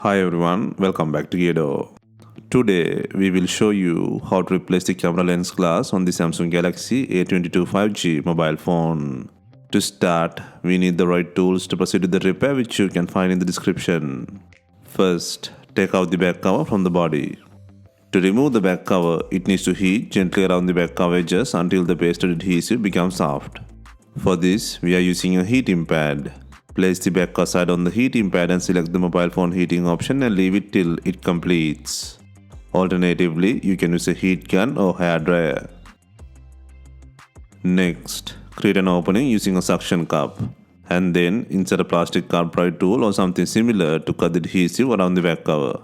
Hi everyone, welcome back to DYOR. Today we will show you how to replace the camera lens glass on the Samsung Galaxy A22 5G mobile phone. To start, we need the right tools to proceed with the repair, which you can find in the description. First, take out the back cover from the body. To remove the back cover, it needs to heat gently around the back cover edges until the pasted adhesive becomes soft. For this, we are using a heating pad. Place the back cover side on the heating pad and select the mobile phone heating option and leave it till it completes. Alternatively, you can use a heat gun or hair dryer. Next, create an opening using a suction cup and then insert a plastic carb pry tool or something similar to cut the adhesive around the back cover.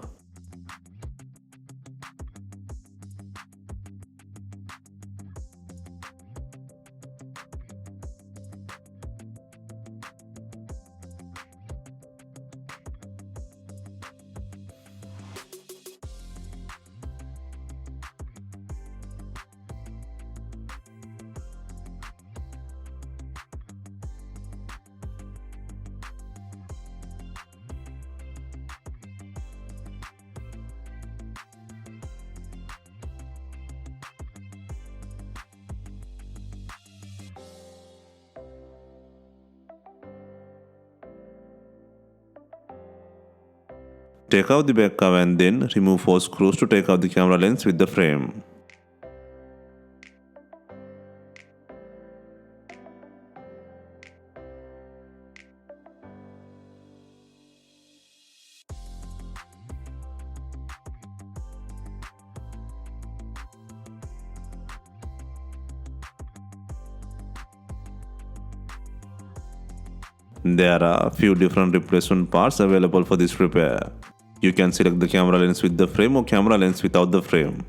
Take out the back cover and then remove 4 screws to take out the camera lens with the frame. There are a few different replacement parts available for this repair. You can select the camera lens with the frame or camera lens without the frame.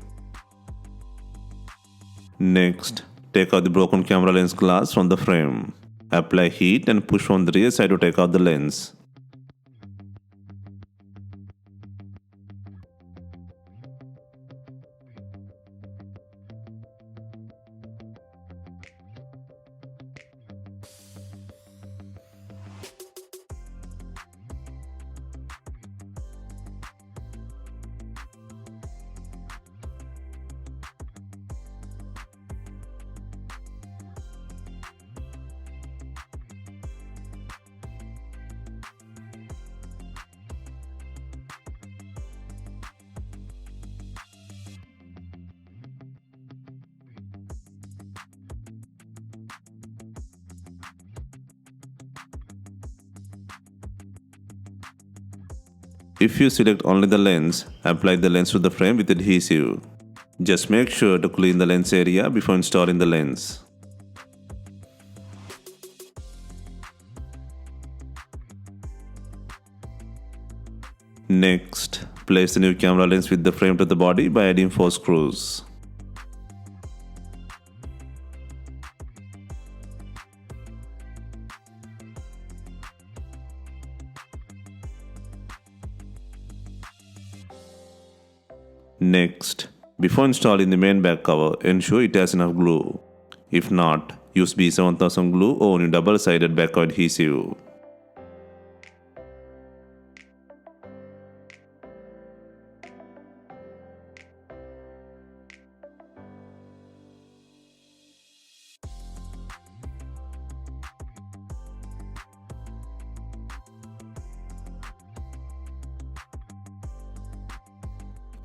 Next, take out the broken camera lens glass from the frame. Apply heat and push from the rear side to take out the lens. If you select only the lens, apply the lens to the frame with adhesive. Just make sure to clean the lens area before installing the lens. Next, place the new camera lens with the frame to the body by adding 4 screws. Next, before installing the main back cover, ensure it has enough glue. If not, use B7000 glue or only double-sided back cover adhesive.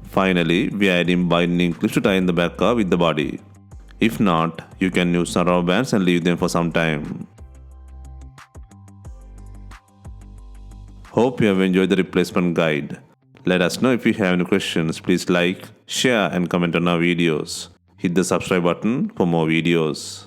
Finally, we are adding binding clips to tie in the back cover with the body. If not, you can use some rubber bands and leave them for some time. Hope you have enjoyed the replacement guide. Let us know if you have any questions. Please like, share and comment on our videos. Hit the subscribe button for more videos.